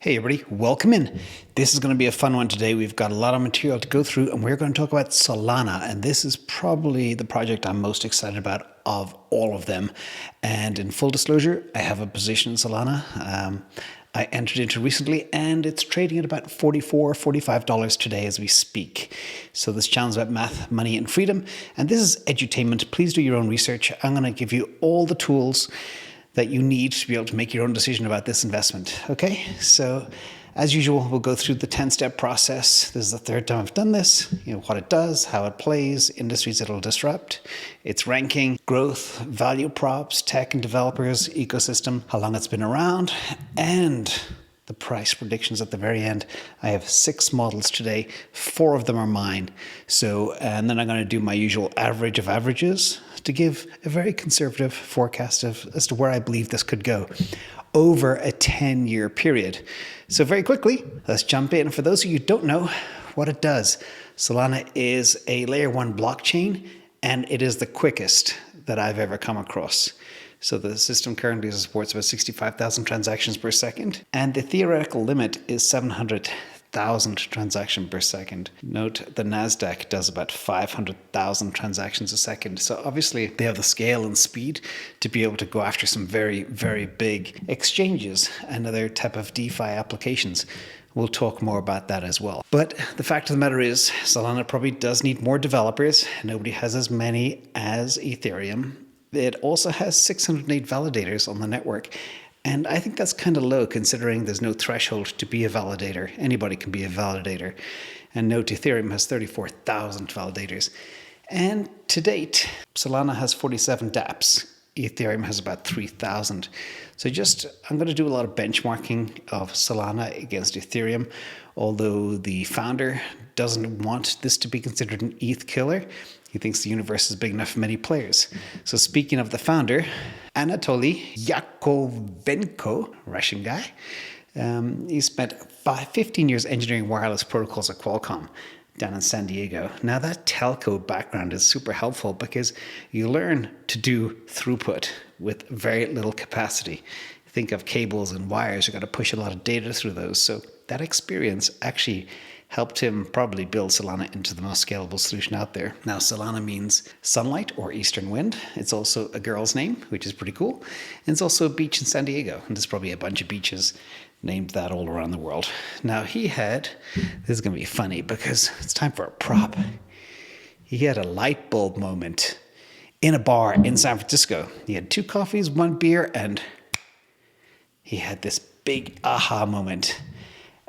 Hey everybody, welcome in. This is going to be a fun one today. We've got a lot of material to go through and we're going to talk about Solana, and this is probably the project I'm most excited about of all of them. And in full disclosure, I have a position in Solana. I entered into recently and it's trading at about $44, $45 today as we speak. So this channel is about math, money and freedom, and this is edutainment. Please do your own research. I'm going to give you all the tools that you need to be able to make your own decision about this investment. Okay, so as usual, we'll go through the 10-step process. This is the third time I've done this. What it does, how it plays, industries it'll disrupt, its ranking, growth, value props, tech and developers, ecosystem, how long it's been around, and the price predictions at the very end. I have 6 models today. 4 of them are mine. And then I'm going to do my usual average of averages to give a very conservative forecast as to where I believe this could go over a 10-year period. So very quickly, let's jump in. For those of you who don't know what it does, Solana is a layer 1 blockchain, and it is the quickest that I've ever come across. So the system currently supports about 65,000 transactions per second, and the theoretical limit is 700,000 transactions per second. Note the NASDAQ does about 500,000 transactions a second. So obviously they have the scale and speed to be able to go after some very, very big exchanges and other type of DeFi applications. We'll talk more about that as well. But the fact of the matter is, Solana probably does need more developers. Nobody has as many as Ethereum. It also has 608 validators on the network. And I think that's kind of low considering there's no threshold to be a validator. Anybody can be a validator. And note Ethereum has 34,000 validators. And to date, Solana has 47 dApps. Ethereum has about 3,000. So I'm going to do a lot of benchmarking of Solana against Ethereum, although the founder doesn't want this to be considered an ETH killer. He thinks the universe is big enough for many players. So speaking of the founder, Anatoly Yakovenko, Russian guy, he spent 15 years engineering wireless protocols at Qualcomm down in San Diego. Now that telco background is super helpful because you learn to do throughput with very little capacity. Think of cables and wires, you've got to push a lot of data through those. So that experience actually helped him probably build Solana into the most scalable solution out there. Now, Solana means sunlight or eastern wind. It's also a girl's name, which is pretty cool. And it's also a beach in San Diego. And there's probably a bunch of beaches named that all around the world. Now, this is going to be funny because it's time for a prop. He had a light bulb moment in a bar in San Francisco. He had 2 coffees, 1 beer, and he had this big aha moment.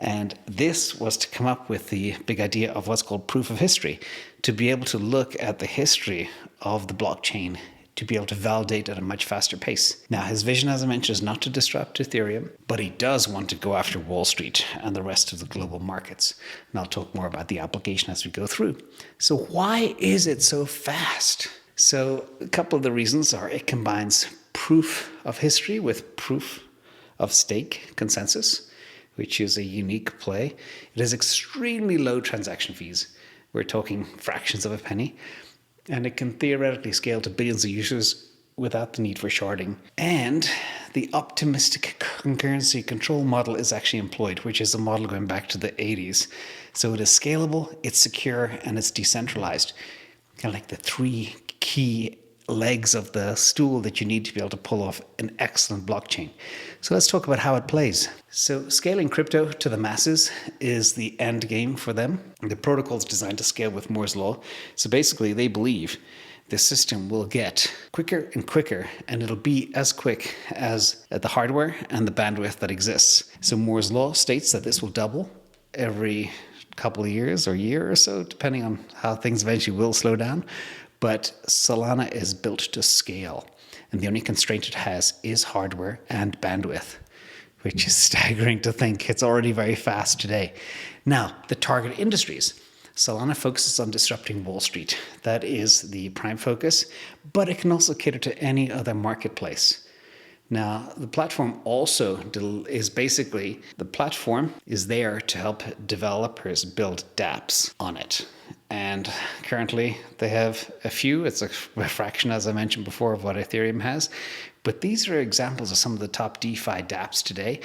And this was to come up with the big idea of what's called proof of history, to be able to look at the history of the blockchain, to be able to validate at a much faster pace. Now, his vision, as I mentioned, is not to disrupt Ethereum, but he does want to go after Wall Street and the rest of the global markets. And I'll talk more about the application as we go through. So why is it so fast? So a couple of the reasons are it combines proof of history with proof of stake consensus, which is a unique play. It has extremely low transaction fees. We're talking fractions of a penny. And it can theoretically scale to billions of users without the need for sharding. And the optimistic concurrency control model is actually employed, which is a model going back to the 80s. So it is scalable, it's secure, and it's decentralized. Kind of like the 3 key legs of the stool that you need to be able to pull off an excellent blockchain. So let's talk about how it plays. So scaling crypto to the masses is the end game for them. The protocol is designed to scale with Moore's law. So basically they believe the system will get quicker and quicker, and it'll be as quick as the hardware and the bandwidth that exists. So Moore's law states that this will double every couple of years or year or so, depending on how things eventually will slow down. But Solana is built to scale, and the only constraint it has is hardware and bandwidth, which is staggering to think. It's already very fast today. Now, the target industries. Solana focuses on disrupting Wall Street. That is the prime focus, but it can also cater to any other marketplace. Now, the platform also is basically, the platform is there to help developers build dApps on it. And currently they have a few. It's a fraction, as I mentioned before, of what Ethereum has. But these are examples of some of the top DeFi dApps today.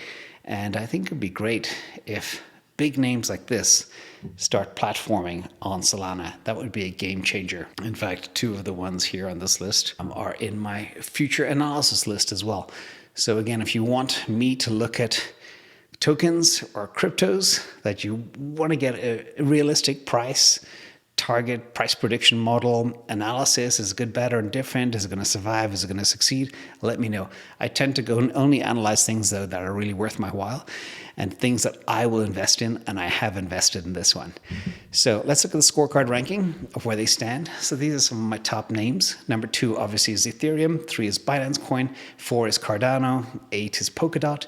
And I think it would be great if big names like this start platforming on Solana. That would be a game changer. In fact, two of the ones here on this list are in my future analysis list as well. So again, if you want me to look at tokens or cryptos that you want to get a realistic target price prediction model analysis, is it good, better, and different? Is it going to survive? Is it going to succeed? Let me know. I tend to go and only analyze things though that are really worth my while and things that I will invest in, and I have invested in this one. So let's look at the scorecard ranking of where they stand. So these are some of my top names. Number 2 obviously is Ethereum, 3 is Binance Coin, 4 is Cardano, 8 is Polkadot,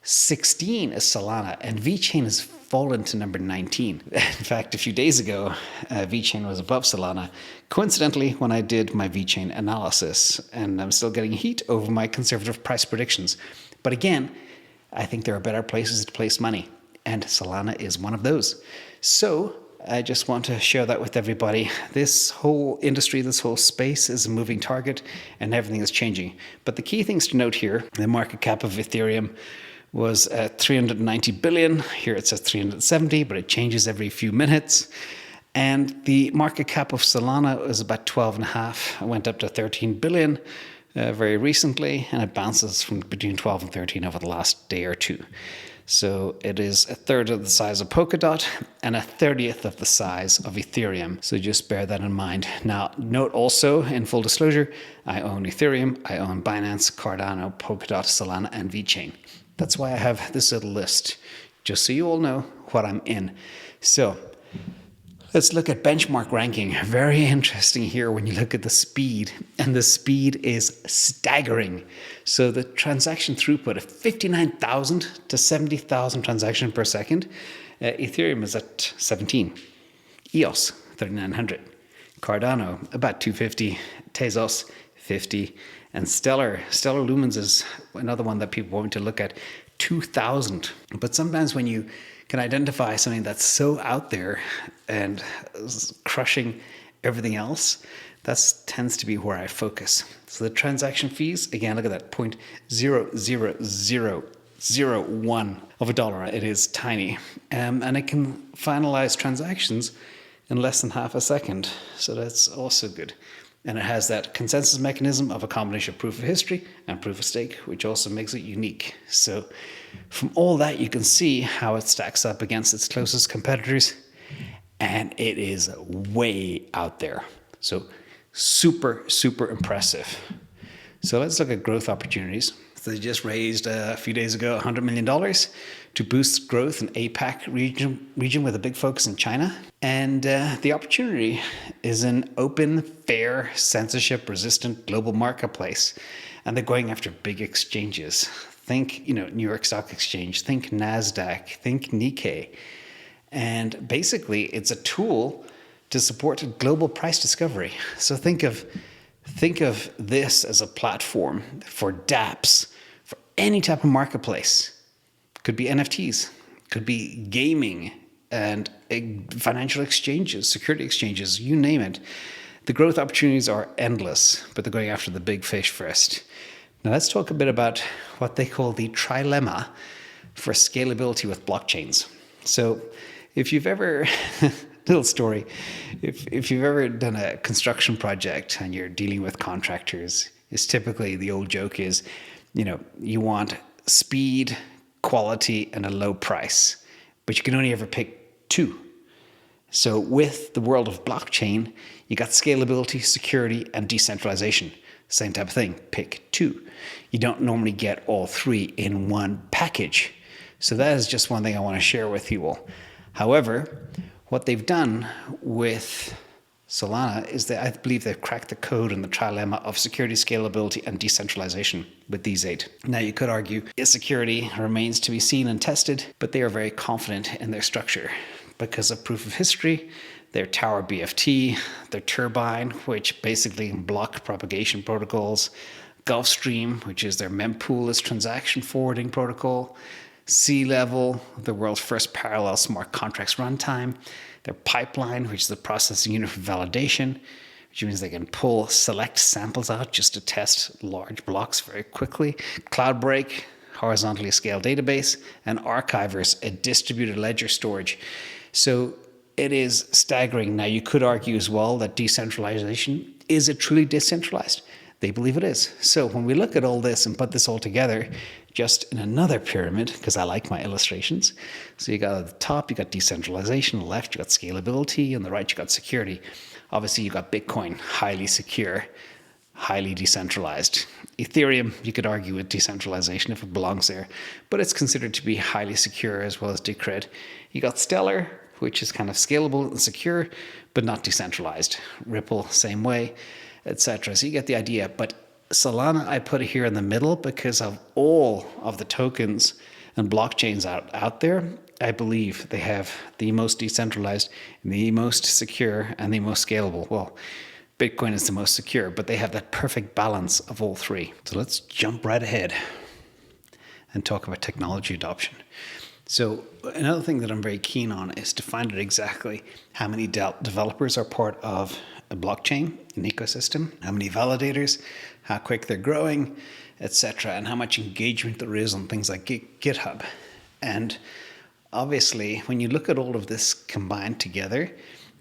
16 is Solana, and VeChain has fallen to number 19. In fact, a few days ago, VeChain was above Solana, coincidentally, when I did my VeChain analysis, and I'm still getting heat over my conservative price predictions. But again, I think there are better places to place money, and Solana is one of those. So I just want to share that with everybody. This whole industry, this whole space is a moving target, and everything is changing. But the key things to note here, the market cap of Ethereum was at 390 billion. Here it says 370, but it changes every few minutes. And the market cap of Solana was about 12.5. It went up to 13 billion very recently, and it bounces from between 12 and 13 over the last day or two. So it is a third of the size of Polkadot and a 30th of the size of Ethereum. So just bear that in mind. Now, note also, in full disclosure, I own Ethereum, I own Binance, Cardano, Polkadot, Solana, and VeChain. That's why I have this little list, just so you all know what I'm in. So let's look at benchmark ranking. Very interesting here when you look at the speed, and the speed is staggering. So the transaction throughput of 59,000 to 70,000 transactions per second. Ethereum is at 17. EOS, 3,900. Cardano, about 250. Tezos, 50. And Stellar Lumens is another one that people want to look at, 2,000. But sometimes when you can identify something that's so out there and crushing everything else, that tends to be where I focus. So the transaction fees, again, look at that, 0.00001 of a dollar. It is tiny. And it can finalize transactions in less than half a second. So that's also good. And it has that consensus mechanism of a combination of proof of history and proof of stake, which also makes it unique. So from all that, you can see how it stacks up against its closest competitors, and it is way out there. So super, super impressive. So let's look at growth opportunities. So they just raised a few days ago $100 million to boost growth in APAC region with a big focus in China. And the opportunity is an open, fair, censorship-resistant global marketplace. And they're going after big exchanges. Think, New York Stock Exchange, think NASDAQ, think Nikkei. And basically, it's a tool to support global price discovery. So think of this as a platform for dApps, for any type of marketplace. Could be NFTs, could be gaming, and financial exchanges, security exchanges, you name it. The growth opportunities are endless, but they're going after the big fish first. Now let's talk a bit about what they call the trilemma for scalability with blockchains. So if you've ever, little story, if you've ever done a construction project and you're dealing with contractors, it's typically the old joke is, you want speed, quality, and a low price, but you can only ever pick two. So with the world of blockchain, you got scalability, security, and decentralization. Same type of thing, pick two. You don't normally get all three in one package. So that is just one thing I want to share with you all. However, what they've done with Solana is that I believe they've cracked the code in the trilemma of security, scalability, and decentralization with these 8. Now, you could argue security remains to be seen and tested, but they are very confident in their structure because of proof of history, their Tower BFT, their Turbine, which basically block propagation protocols, Gulfstream, which is their mempool transaction forwarding protocol, C-Level, the world's first parallel smart contracts runtime, their Pipeline, which is the processing unit for validation, which means they can pull select samples out just to test large blocks very quickly. Cloudbreak, horizontally scaled database, and archivers, a distributed ledger storage. So it is staggering. Now, you could argue as well that decentralization, is it truly decentralized? They believe it is. So when we look at all this and put this all together, just in another pyramid, because I like my illustrations. So you got at the top, you got decentralization. On the left, you got scalability. On the right, you got security. Obviously, you got Bitcoin, highly secure, highly decentralized. Ethereum, you could argue with decentralization if it belongs there, but it's considered to be highly secure as well as Decred. You got Stellar, which is kind of scalable and secure, but not decentralized. Ripple, same way, etc. So you get the idea. But Solana, I put it here in the middle because of all of the tokens and blockchains out there. I believe they have the most decentralized, the most secure, and the most scalable. Well, Bitcoin is the most secure, but they have that perfect balance of all three. So let's jump right ahead and talk about technology adoption. So another thing that I'm very keen on is to find out exactly how many developers are part of a blockchain, an ecosystem, how many validators, how quick they're growing, etc., and how much engagement there is on things like GitHub. And obviously, when you look at all of this combined together,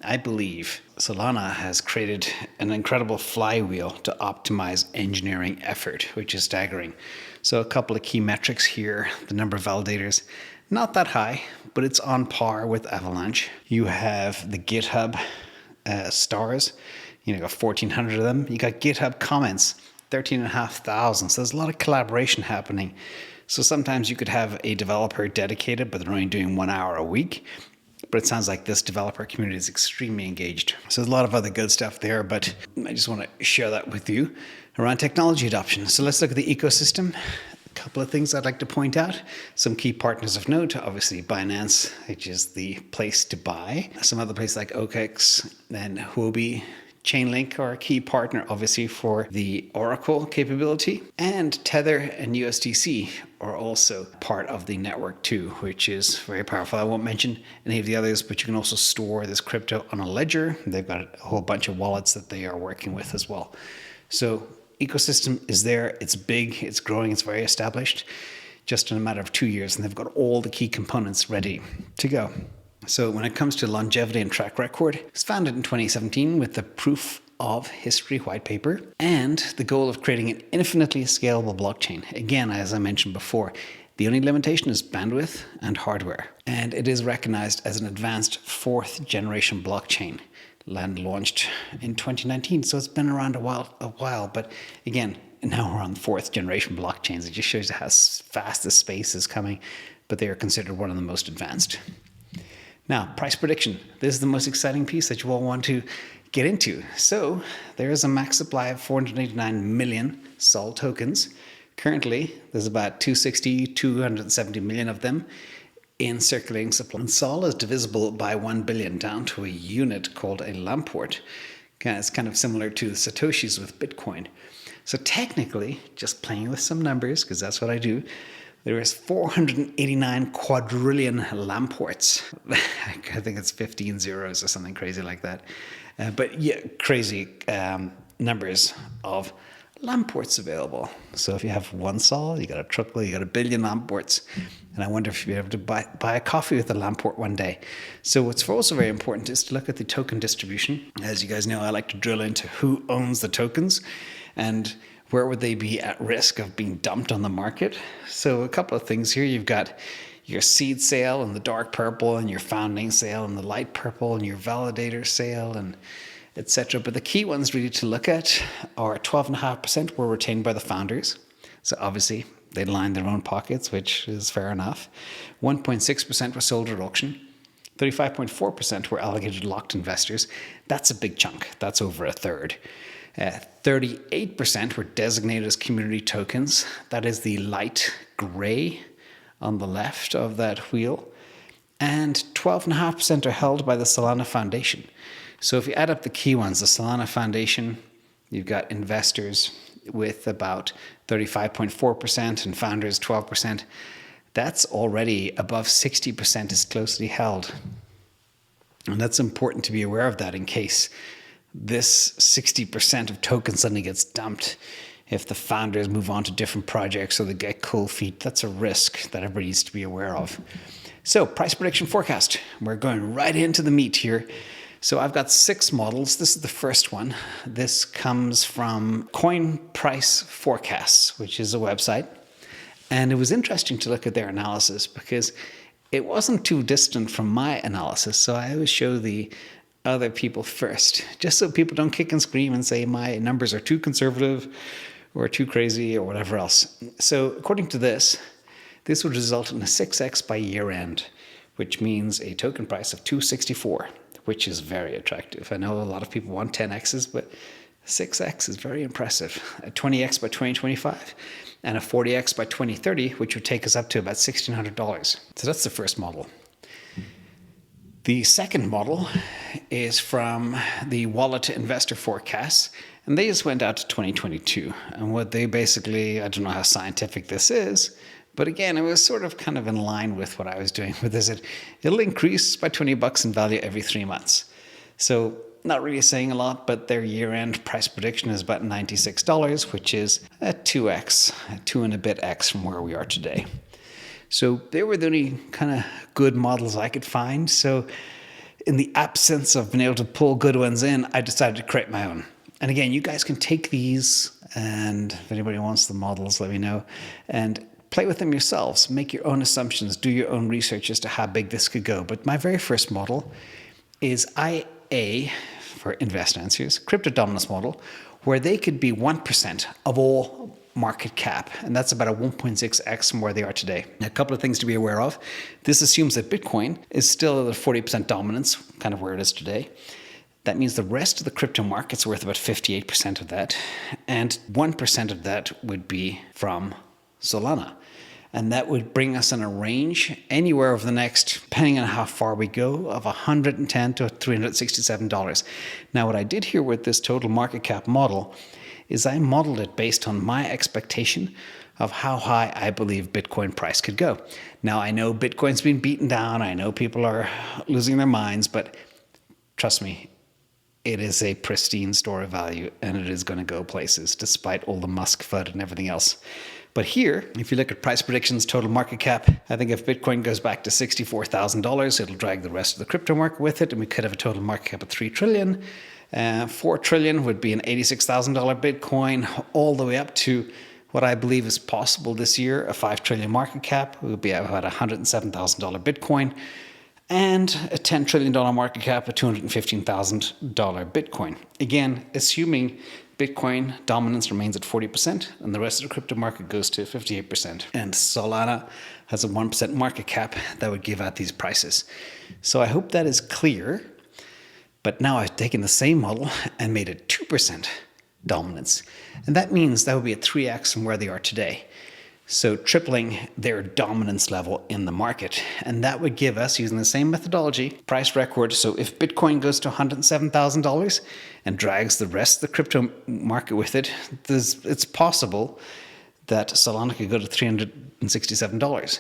I believe Solana has created an incredible flywheel to optimize engineering effort, which is staggering. So a couple of key metrics here: the number of validators, not that high, but it's on par with Avalanche. You have the GitHub stars, you got 1,400 of them. You got GitHub comments, 13,500. So there's a lot of collaboration happening. So sometimes you could have a developer dedicated, but they're only doing 1 hour a week. But it sounds like this developer community is extremely engaged. So there's a lot of other good stuff there, but I just want to share that with you around technology adoption. So let's look at the ecosystem. A couple of things I'd like to point out. Some key partners of note, obviously Binance, which is the place to buy. Some other places like OKX and Huobi. Chainlink are a key partner, obviously, for the Oracle capability. And Tether and USDC are also part of the network too, which is very powerful. I won't mention any of the others, but you can also store this crypto on a ledger. They've got a whole bunch of wallets that they are working with as well. So ecosystem is there. It's big. It's growing. It's very established. Just in a matter of 2 years, and they've got all the key components ready to go. So when it comes to longevity and track record, it was founded in 2017 with the Proof of History white paper and the goal of creating an infinitely scalable blockchain. Again, as I mentioned before, the only limitation is bandwidth and hardware. And it is recognized as an advanced 4th generation blockchain, launched in 2019. So it's been around a while. But again, now we're on 4th generation blockchains. It just shows how fast the space is coming, but they are considered one of the most advanced. Now, price prediction. This is the most exciting piece that you all want to get into. So there is a max supply of 489 million SOL tokens. Currently, there's about 270 million of them in circulating supply. And SOL is divisible by 1 billion down to a unit called a lamport. It's kind of similar to the Satoshis with Bitcoin. So technically, just playing with some numbers, because that's what I do, there is 489 quadrillion lamports. I think it's 15 zeros or something crazy like that. But yeah, crazy numbers of lamports available. So if you have one SOL, you got a truckload, you got a billion lamports. And I wonder if you'll be able to buy a coffee with a lamport one day. So what's also very important is to look at the token distribution. As you guys know, I like to drill into who owns the tokens and where would they be at risk of being dumped on the market? So a couple of things here. You've got your seed sale in the dark purple and your founding sale in the light purple and your validator sale and etc. But the key ones really to look at are 12.5% were retained by the founders. So obviously they lined their own pockets, which is fair enough. 1.6% were sold at auction. 35.4% were allocated to locked investors. That's a big chunk. That's over a third. 38% were designated as community tokens. That is the light gray on the left of that wheel. And 12.5% are held by the Solana Foundation. So if you add up the key ones, the Solana Foundation, you've got investors with about 35.4% and founders 12%. That's already above 60% is closely held. And that's important to be aware of that in case this 60% of tokens suddenly gets dumped. if the founders move on to different projects or they get cold feet, that's a risk that everybody needs to be aware of. So price prediction forecast. We're going right into the meat here. So I've got 6 models. This is the first one. This comes from Coin Price Forecasts, which is a website. And it was interesting to look at their analysis because it wasn't too distant from my analysis. So I always show the other people first, just so people don't kick and scream and say my numbers are too conservative or too crazy or whatever else. So according to this would result in a 6x by year end, which means a token price of 264, which is very attractive. I know a lot of people want 10x's, but 6x is very impressive. A 20x by 2025 and a 40x by 2030, which would take us up to about $1,600. So that's the first model. The second model is from the Wallet Investor Forecasts, and they just went out to 2022. And what they basically, I don't know how scientific this is, but again, it was sort of kind of in line with what I was doing with this. It'll increase by $20 in value every 3 months. So not really saying a lot, but their year-end price prediction is about $96, which is a 2x, a 2 and a bit x from where we are today. So they were the only kind of good models I could find. So in the absence of being able to pull good ones in, I decided to create my own. And again, you guys can take these, and if anybody wants the models, let me know, and play with them yourselves. Make your own assumptions. Do your own research as to how big this could go. But my very first model is IA, for Invest Answers, crypto dominance model, where they could be 1% of all market cap, and that's about a 1.6x from where they are today. A couple of things to be aware of. This assumes that Bitcoin is still at a 40% dominance, kind of where it is today. That means the rest of the crypto market's worth about 58% of that, and 1% of that would be from Solana. And that would bring us in a range anywhere over the next, depending on how far we go, of $110 to $367. Now, what I did here with this total market cap model is I modeled it based on my expectation of how high I believe Bitcoin price could go. Now, I know Bitcoin's been beaten down. I know people are losing their minds, but trust me, it is a pristine store of value and it is going to go places despite all the Musk FUD and everything else. But here, if you look at price predictions, total market cap, I think if Bitcoin goes back to $64,000, it'll drag the rest of the crypto market with it, and we could have a total market cap of $3 trillion. $4 trillion would be an $86,000 Bitcoin, all the way up to what I believe is possible this year, a $5 trillion market cap. It would be about $107,000 Bitcoin, and a $10 trillion market cap, a $215,000 Bitcoin. Again, assuming Bitcoin dominance remains at 40% and the rest of the crypto market goes to 58%. And Solana has a 1% market cap that would give out these prices. So I hope that is clear. But now I've taken the same model and made it 2% dominance. And that means that would be a 3x from where they are today. So tripling their dominance level in the market. And that would give us, using the same methodology, price record. So if Bitcoin goes to $107,000 and drags the rest of the crypto market with it, it's possible that Solana could go to $367.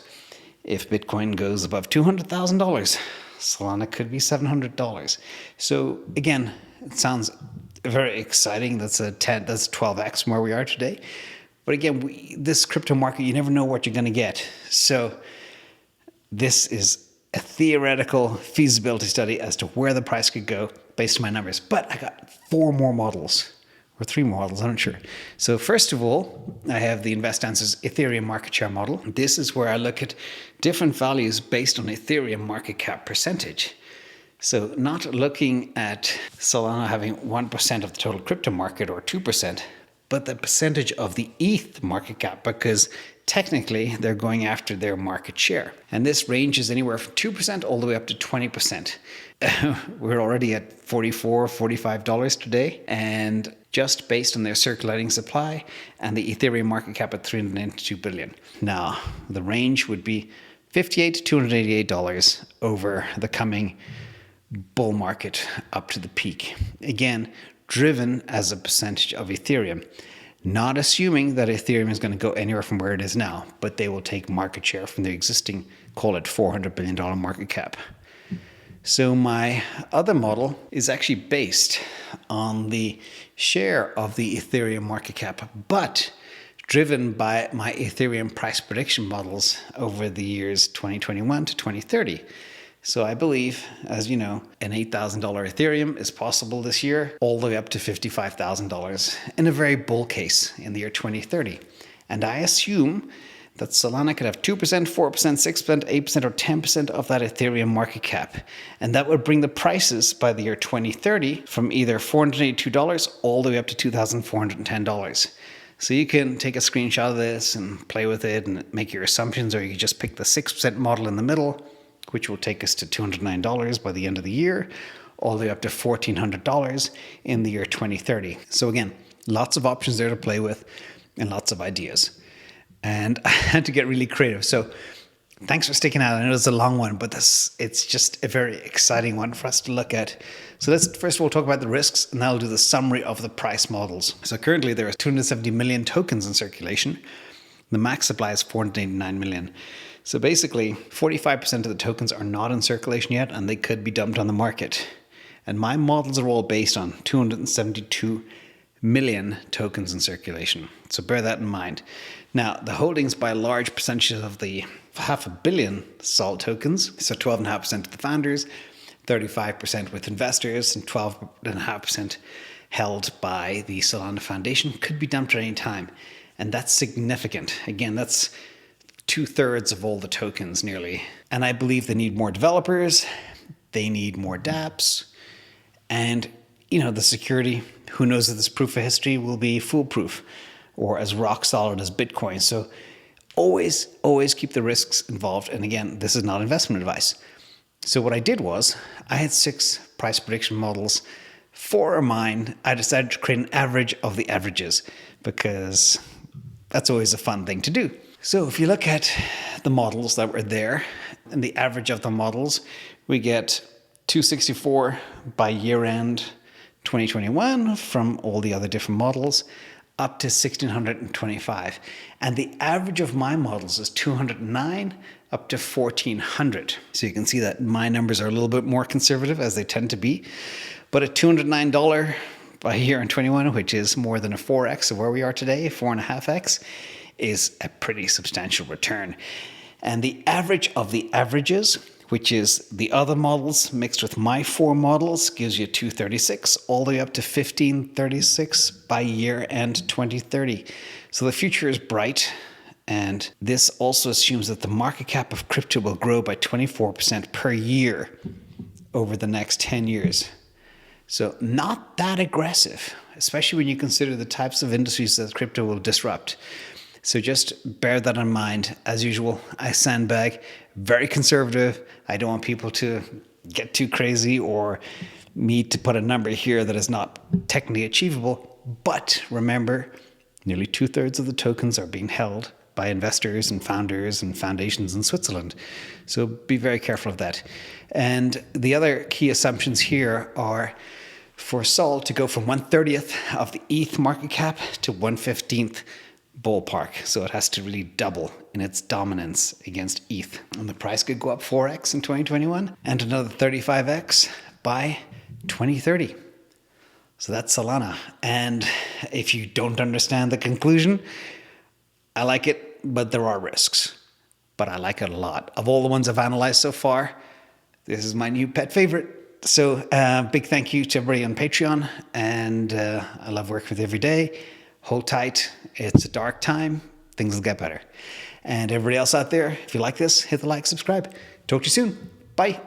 If Bitcoin goes above $200,000, Solana could be $700. So again, it sounds very exciting. That's 12x from where we are today. But again, this crypto market, you never know what you're going to get. So this is a theoretical feasibility study as to where the price could go based on my numbers. But I got 4 more models, or 3 more models, I'm not sure. So first of all, I have the Invest Answers Ethereum market share model. This is where I look at different values based on Ethereum market cap percentage. So not looking at Solana having 1% of the total crypto market or 2%, but the percentage of the ETH market cap, because technically they're going after their market share. And this ranges anywhere from 2% all the way up to 20%. We're already at $44, $45 today. And just based on their circulating supply and the Ethereum market cap at $392 billion. Now, the range would be $58 to $288 over the coming bull market up to the peak. Again, driven as a percentage of Ethereum. Not assuming that Ethereum is going to go anywhere from where it is now, but they will take market share from the existing, call it $400 billion market cap. So my other model is actually based on the share of the Ethereum market cap, but driven by my Ethereum price prediction models over the years 2021 to 2030. So I believe, as you know, an $8,000 Ethereum is possible this year, all the way up to $55,000 in a very bull case in the year 2030. And I assume that Solana could have 2%, 4%, 6%, 8%, or 10% of that Ethereum market cap. And that would bring the prices by the year 2030 from either $482 all the way up to $2,410. So you can take a screenshot of this and play with it and make your assumptions, or you can just pick the 6% model in the middle, which will take us to $209 by the end of the year, all the way up to $1,400 in the year 2030. So again, lots of options there to play with and lots of ideas. And I had to get really creative. So thanks for sticking out. I know it's a long one, but it's just a very exciting one for us to look at. So let's first of all talk about the risks, and I'll do the summary of the price models. So currently there are 270 million tokens in circulation. The max supply is 489 million. So basically 45% of the tokens are not in circulation yet, and they could be dumped on the market. And my models are all based on 272 million tokens in circulation. So bear that in mind. Now, the holdings by a large percentage of the 500 million SOL tokens, so 12.5% to the founders, 35% with investors, and 12.5% held by the Solana Foundation, could be dumped at any time. And that's significant. Again, that's 2/3 of all the tokens nearly. And I believe they need more developers, they need more dApps, and the security, who knows if this proof of history will be foolproof or as rock solid as Bitcoin. So always keep the risks involved. And again, this is not investment advice. So what I did was I had 6 price prediction models. 4 are mine. I decided to create an average of the averages because that's always a fun thing to do. So if you look at the models that were there and the average of the models, we get 264 by year end 2021 from all the other different models, up to 1,625. And the average of my models is 209 up to 1,400. So you can see that my numbers are a little bit more conservative, as they tend to be. But at $209 by year in 21, which is more than a 4x of where we are today, 4.5x, is a pretty substantial return. And the average of the averages, which is the other models mixed with my 4 models, gives you 236 all the way up to 1536 by year end 2030. So the future is bright, and this also assumes that the market cap of crypto will grow by 24% per year over the next 10 years. So not that aggressive, especially when you consider the types of industries that crypto will disrupt. So just bear that in mind. As usual, I sandbag, very conservative. I don't want people to get too crazy or me to put a number here that is not technically achievable. But remember, nearly 2/3 of the tokens are being held by investors and founders and foundations in Switzerland. So be very careful of that. And the other key assumptions here are for Sol to go from 1/30th of the ETH market cap to 1/15th ballpark. So it has to really double in its dominance against ETH. And the price could go up 4x in 2021 and another 35x by 2030. So that's Solana. And if you don't understand the conclusion, I like it, but there are risks. But I like it a lot. Of all the ones I've analyzed so far, this is my new pet favorite. So big thank you to everybody on Patreon. And I love working with you every day. Hold tight. It's a dark time. Things will get better. And everybody else out there, if you like this, hit the like, subscribe. Talk to you soon. Bye.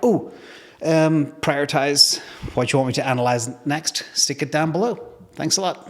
Prioritize what you want me to analyze next. Stick it down below. Thanks a lot.